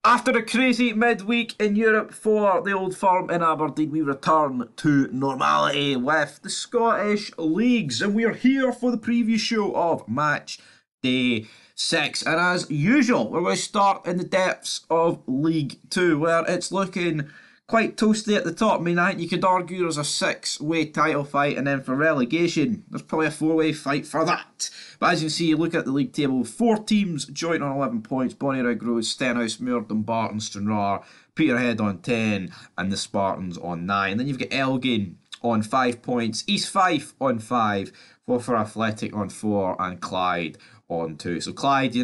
After a crazy midweek in Europe for the Old Firm in Aberdeen, we return to normality with the Scottish Leagues, and we are here for the preview show of Match Day 6. And as usual, we're going to start in the depths of League 2, where it's looking quite toasty at the top. I mean, I think you could argue there's a six-way title fight, and then for relegation, there's probably a four-way fight for that. But as you can see, you look at the league table, four teams joint on 11 points. Bonnyrigg Rose, Stenhousemuir, Dumbarton, Stranraer, Peterhead on 10, and the Spartans on 9. Then you've got Elgin on 5 points, East Fife on 5, Forfar Athletic on 4, and Clyde on 2. So Clyde,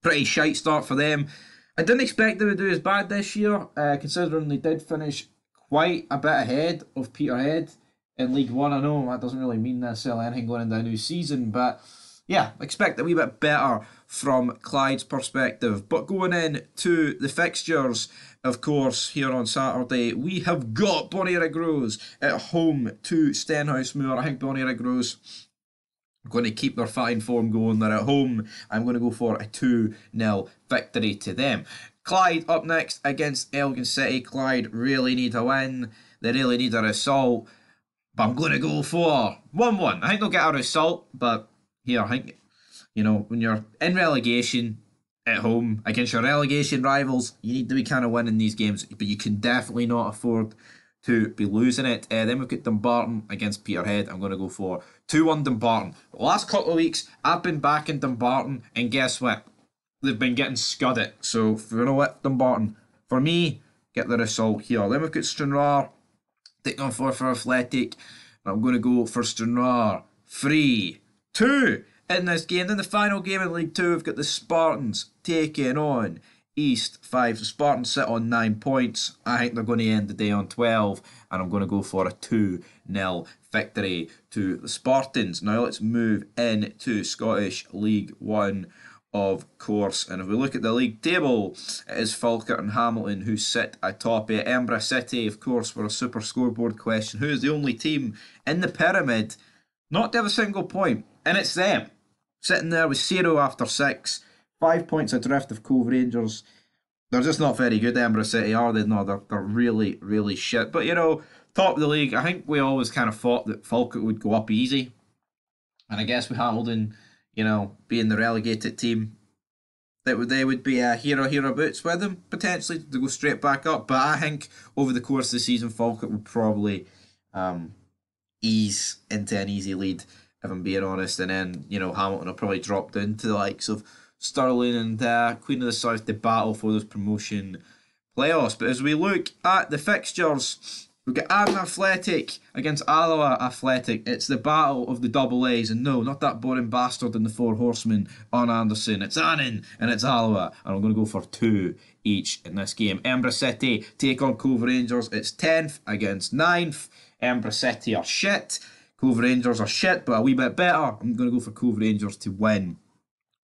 pretty shite start for them. I didn't expect them to do as bad this year, considering they did finish quite a bit ahead of Peterhead in League One. I know that doesn't really mean necessarily anything going into a new season, but yeah, expect a wee bit better from Clyde's perspective. But going in to the fixtures, of course, here on Saturday, we have got Bonnyrigg Rose at home to Stenhousemuir. I think Bonnyrigg Rose going to keep their fighting form going. They're at home. I'm going to go for a 2-0 victory to them. Clyde up next against Elgin City. Clyde really need a win. They really need a result. But I'm going to go for 1-1. I think they'll get a result, but here, I think, when you're in relegation at home against your relegation rivals, you need to be kind of winning these games, but you can definitely not afford to be losing it. Then we've got Dumbarton against Peterhead. I'm going to go for 2-1 Dumbarton. The last couple of weeks, I've been back in Dumbarton, and guess what? They've been getting scudded. So, you know what, Dumbarton, for me, get the result here. Then we've got Stranraer taking on Forfar Athletic. I'm going to go for Stranraer 3-2 in this game. Then the final game in League 2, we've got the Spartans taking on East 5. The Spartans sit on 9 points. I think they're going to end the day on 12, and I'm going to go for a 2-0 victory to the Spartans. Now let's move into Scottish League 1, of course. And if we look at the league table, it is Falkirk and Hamilton who sit atop it. Edinburgh City, of course, for a super scoreboard question. Who is the only team in the pyramid not to have a single point? And it's them, sitting there with 0 after 6. 5 points adrift of Cove Rangers. They're just not very good, Edinburgh City, are they? No, they're really, really shit. But, top of the league, I think we always kind of thought that Falkirk would go up easy. And I guess with Hamilton, being the relegated team, they would be a hereabouts with them, potentially, to go straight back up. But I think over the course of the season, Falkirk would probably ease into an easy lead, if I'm being honest. And then, Hamilton will probably drop down to the likes of Stirling and Queen of the South to battle for those promotion playoffs. But as we look at the fixtures, we've got Arden Athletic against Alloa Athletic. It's the battle of the double A's, and no, not that boring bastard in the Four Horsemen on Anderson. It's Annan and it's Alloa, and I'm going to go for 2 each in this game. Edinburgh City take on Cove Rangers. It's 10th against 9th. Edinburgh City are shit. Cove Rangers are shit, but a wee bit better. I'm going to go for Cove Rangers to win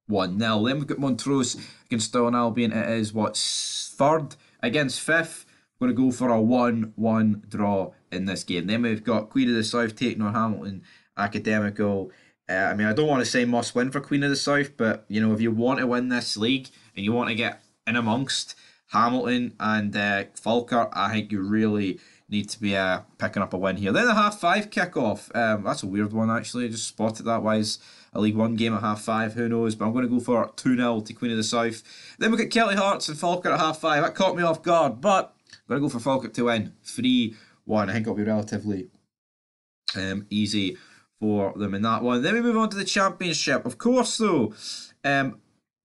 1-0. Then we've got Montrose against Stirling Albion. It is, 3rd against 5th. I'm going to go for a 1-1 draw in this game. Then we've got Queen of the South taking on Hamilton Academical. I don't want to say must win for Queen of the South, but, if you want to win this league and you want to get in amongst Hamilton and Falkirk, I think you really need to be picking up a win here. Then the half-5 kick-off. That's a weird one, actually. I just spotted that. Why is a League 1 game at half-5? Who knows? But I'm going to go for 2-0 to Queen of the South. Then we've got Kelty Hearts and Falkirk at half-5. That caught me off guard, but I'm going to go for Falkirk to win 3-1. I think it'll be relatively easy for them in that one. Then we move on to the Championship. Of course, though, there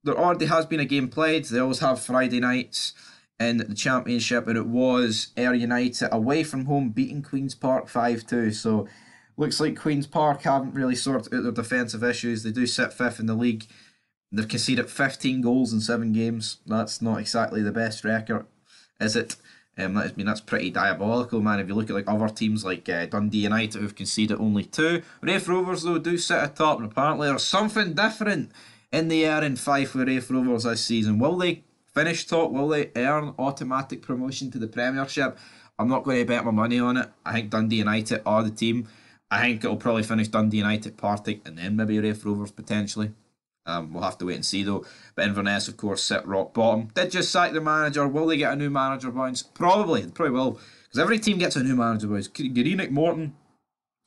already has been a game played. They always have Friday nights in the Championship, and it was Ayr United away from home beating Queen's Park 5-2. So looks like Queen's Park haven't really sorted out their defensive issues. They do sit 5th in the league. They've conceded 15 goals in 7 games. That's not exactly the best record, is it? That's pretty diabolical, man. If you look at other teams like Dundee United, who've conceded only 2. Raith Rovers, though, do sit atop, and apparently there's something different in the air in Fife with Raith Rovers this season. Will they finish top? Will they earn automatic promotion to the Premiership? I'm not going to bet my money on it. I think Dundee United are the team. I think it'll probably finish Dundee United, Partick, and then maybe Raith Rovers potentially. We'll have to wait and see though. But Inverness, of course, sit rock bottom. Did just sack the manager. Will they get a new manager, bounce? Probably. They probably will. Because every team gets a new manager, boys. Greenock Morton,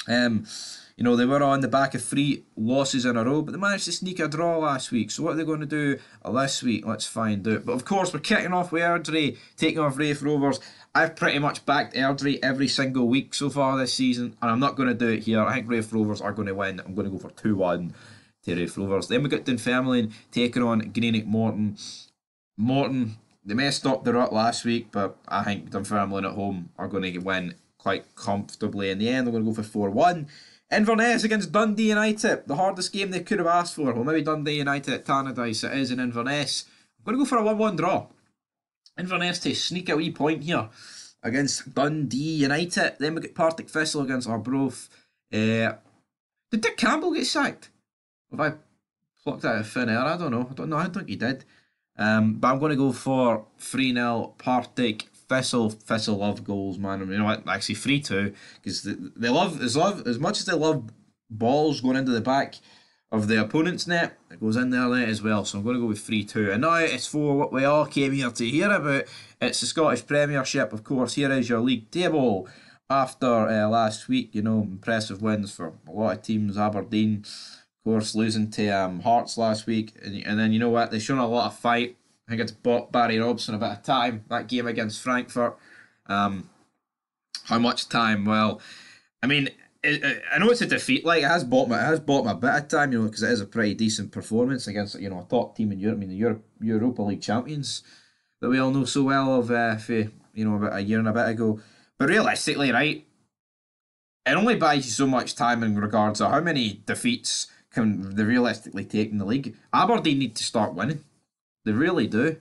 they were on the back of 3 losses in a row, but they managed to sneak a draw last week. So what are they going to do this week? Let's find out. But of course, we're kicking off with Airdrie, taking off Raith Rovers. I've pretty much backed Airdrie every single week so far this season, and I'm not going to do it here. I think Raith Rovers are going to win. I'm going to go for 2-1 to Raith Rovers. Then we got Dunfermline taking on Greenock Morton. Morton, they messed up the rut last week, but I think Dunfermline at home are going to win quite comfortably in the end. I'm going to go for 4-1. Inverness against Dundee United, the hardest game they could have asked for. Well, maybe Dundee United at Tannadice, it is in Inverness. I'm going to go for a 1-1 draw. Inverness to sneak a wee point here against Dundee United. Then we get Partick Thistle against Arbroath. Did Dick Campbell get sacked? Have I plucked out of thin air? I don't know. I don't think he did. But I'm going to go for 3-0 Partick Thistle. Thistle love goals, man. You know what? Actually, 3-2 because they love as much as they love balls going into the back of the opponent's net, it goes in their net as well. So I'm going to go with 3-2. And now it's for what we all came here to hear about. It's the Scottish Premiership, of course. Here is your league table after last week. Impressive wins for a lot of teams. Aberdeen, of course, losing to Hearts last week. And then, you know what? They've shown a lot of fight. I think it's bought Barry Robson a bit of time. That game against Frankfurt. How much time? Well, I mean, I know it's a defeat. Like it has bought me a bit of time, because it is a pretty decent performance against a top team in Europe. I mean, the Europa League champions that we all know so well of, about a year and a bit ago. But realistically, right, it only buys you so much time in regards to how many defeats can they realistically take in the league. Aberdeen need to start winning. They really do.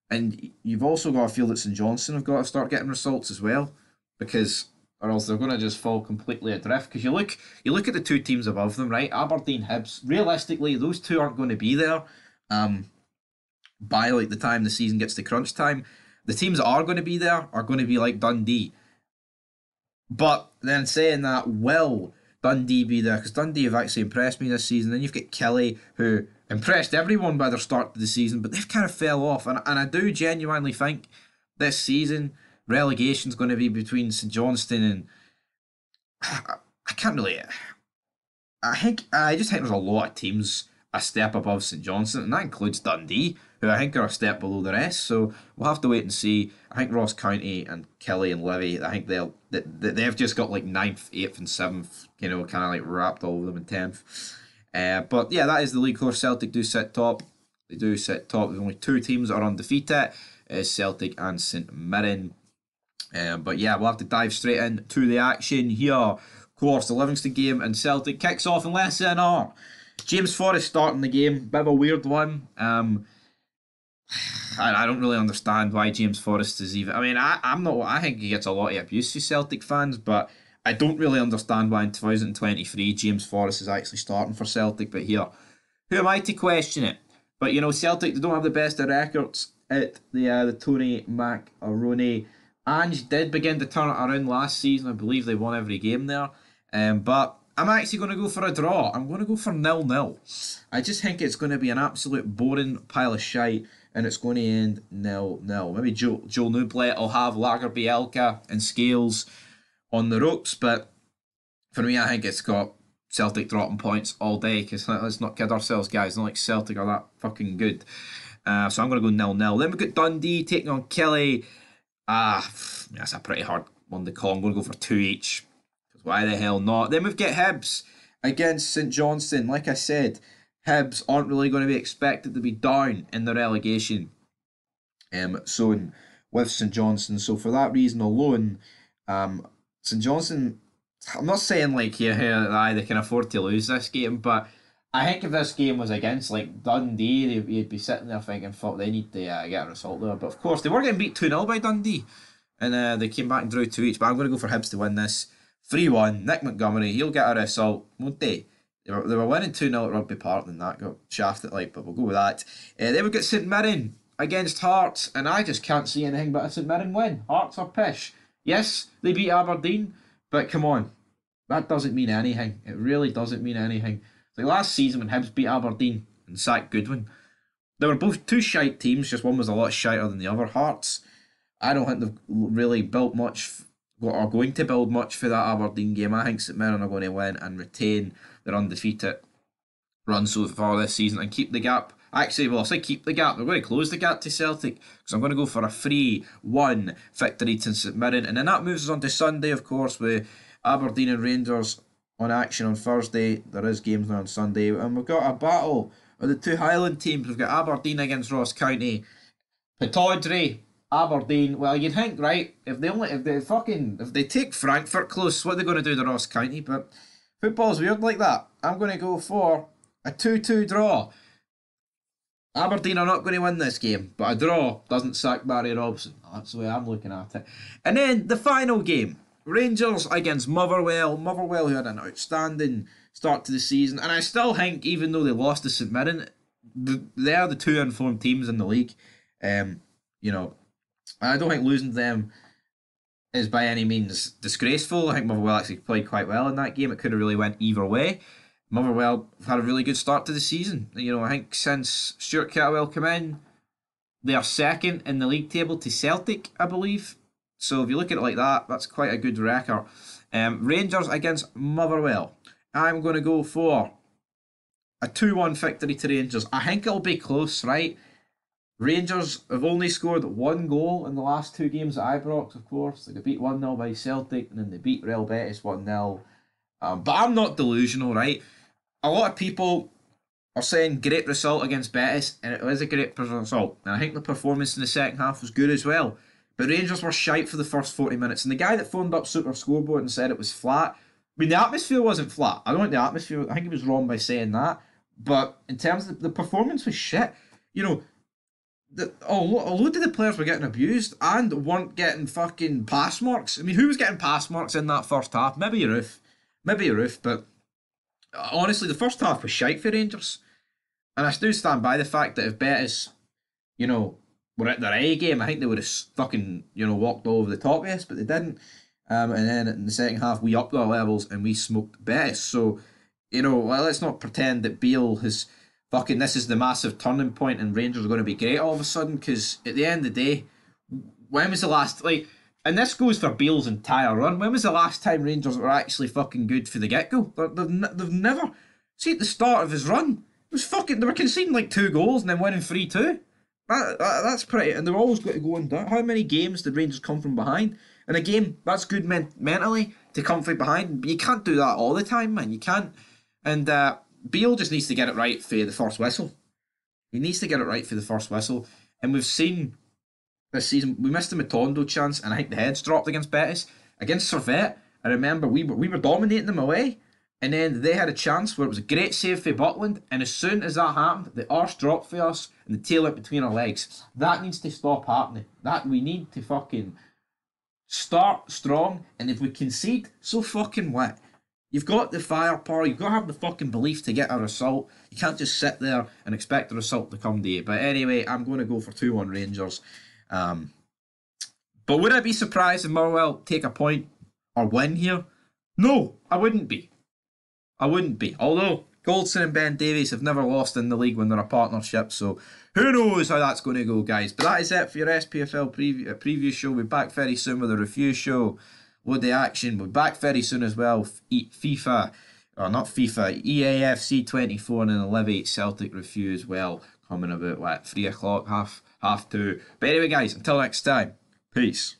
And you've also got to feel that St Johnstone have got to start getting results as well, because or else they're going to just fall completely adrift. Because you look at the 2 teams above them, right? Aberdeen, Hibs. Realistically, those 2 aren't going to be there by like the time the season gets to crunch time. The teams that are going to be there are going to be like Dundee. But then saying that, will Dundee be there? Because Dundee have actually impressed me this season. Then you've got Kelly, who impressed everyone by their start to the season, but they've kind of fell off. And I do genuinely think this season relegation's going to be between St Johnstone and I can't really. I just think there's a lot of teams a step above St Johnstone, and that includes Dundee, who I think are a step below the rest. So we'll have to wait and see. I think Ross County and Kelly and Livy, I think they've just got like 9th, 8th, and 7th, kind of like wrapped all of them in 10th. But yeah, that is the league. Of course, Celtic do sit top. They do sit top. There's only 2 teams that are undefeated. It's Celtic and St Mirren. But yeah, we'll have to dive straight into the action here. Of course, the Livingston game and Celtic kicks off in less than an hour. James Forrest starting the game, bit of a weird one. I don't really understand why James Forrest is even. I mean, I think he gets a lot of abuse from Celtic fans, but I don't really understand why in 2023 James Forrest is actually starting for Celtic. But here, who am I to question it? But Celtic, they don't have the best of records at the Tony Macaroni. Ange did begin to turn it around last season. I believe they won every game there. But I'm actually going to go for a draw. I'm going to go for 0-0. I just think it's going to be an absolute boring pile of shite, and it's going to end 0-0. Maybe Joe Newblett will have Lager Bielka and Scales on the ropes, but for me, I think it's got Celtic dropping points all day, because let's not kid ourselves, guys. Not like Celtic are that fucking good. So I'm going to go 0-0. Then we got Dundee taking on Kelly. That's a pretty hard one to call. I'm going to go for 2 each. Because why the hell not? Then we've got Hibs against St Johnstone. Like I said, Hibs aren't really going to be expected to be down in the relegation zone with St Johnstone. So for that reason alone, St Johnstone, I'm not saying like they can afford to lose this game, but I think if this game was against like Dundee, you'd be sitting there thinking, fuck, they need to get a result there. But of course, they were getting beat 2-0 by Dundee, and they came back and drew 2 each. But I'm going to go for Hibs to win this 3-1. Nick Montgomery, he'll get a result, won't they? They were winning 2-0 at Rugby Park, and that got shafted, but we'll go with that. Then we've got St Mirren against Hearts, and I just can't see anything but a St Mirren win. Hearts are pish. Yes, they beat Aberdeen, but come on, that doesn't mean anything. It really doesn't mean anything. Like last season when Hibs beat Aberdeen, and sacked Goodwin. They were both two shite teams, just one was a lot shiter than the other. Hearts, I don't think they've really built much or are going to build much for that Aberdeen game. I think St Mirren are going to win and retain their undefeated run so far this season and keep the gap. Actually, well, I say keep the gap. They're going to close the gap to Celtic because I'm going to go for a 3-1 victory to St Mirren. And then that moves us on to Sunday, of course, with Aberdeen and Rangers on action on Thursday. There is games now on Sunday. And we've got a battle of the two Highland teams. We've got Aberdeen against Ross County. Pittodrie, Aberdeen. Well, you'd think, right, if they take Frankfurt close, what are they going to do to Ross County? But football's weird like that. I'm going to go for a 2-2 draw. Aberdeen are not going to win this game, but a draw doesn't sack Barry Robson. That's the way I'm looking at it. And then the final game, Rangers against Motherwell. Motherwell, who had an outstanding start to the season, and I still think, even though they lost to St Mirren, they are the two informed teams in the league. You know, I don't think losing to them is by any means disgraceful. I think Motherwell actually played quite well in that game. It could have really went either way. Motherwell had a really good start to the season. You know, I think since Stuart Catterwell came in, they are second in the league table to Celtic, I believe. So if you look at it like that, that's quite a good record. Rangers against Motherwell. I'm going to go for a 2-1 victory to Rangers. I think it'll be close, right? Rangers have only scored one goal in the last two games at Ibrox, of course. They got beat 1-0 by Celtic, and then they beat Real Betis 1-0. But I'm not delusional, right? A lot of people are saying great result against Betis, and it was a great result. And I think the performance in the second half was good as well. But Rangers were shite for the first 40 minutes. And the guy that phoned up Super Scoreboard and said it was flat, I mean, the atmosphere wasn't flat. I don't think the atmosphere, I think he was wrong by saying that. But in terms of the performance was shit. You know, a load of the players were getting abused and weren't getting fucking pass marks. I mean, who was getting pass marks in that first half? Maybe Roof, but honestly, the first half was shite for Rangers. And I still stand by the fact that if Betis, you know, were at their A game, I think they would have fucking, you know, walked all over the top of us, but they didn't. And then in the second half, we upped our levels and we smoked Betis. So, you know, well, let's not pretend that Beale has fucking, this is the massive turning point and Rangers are going to be great all of a sudden, because at the end of the day, when was the last, like, and this goes for Beale's entire run, when was the last time Rangers were actually fucking good for the get-go? They've never, see at the start of his run, it was fucking, they were conceding like 2 goals and then winning 3-2. That's pretty, and they're always going to go and down. How many games did Rangers come from behind? In a game, that's good mentally to come from behind, but you can't do that all the time, man. You can't. And Beale just needs to get it right for the first whistle. He needs to get it right for the first whistle. And we've seen this season, we missed the Matondo chance, and I think the heads dropped against Betis. Against Servette, I remember we were dominating them away, and then they had a chance where it was a great save for Buckland, and as soon as that happened, the arse dropped for us, and the tail went between our legs. That needs to stop happening. That we need to fucking start strong, and if we concede, so fucking what? You've got the firepower, you've got to have the fucking belief to get a result. You can't just sit there and expect the result to come to you. But anyway, I'm going to go for 2-1 Rangers. But would I be surprised if Motherwell take a point or win here? No, I wouldn't be. Although Goldson and Ben Davies have never lost in the league when they're a partnership, so who knows how that's going to go, guys. But that is it for your SPFL preview show. We'll be back very soon with a review show. Load the action. We'll be back very soon as well. EAFC 24 and an 11-8 Celtic review as well. Coming about, 3 o'clock, half 2. But anyway, guys, until next time, peace.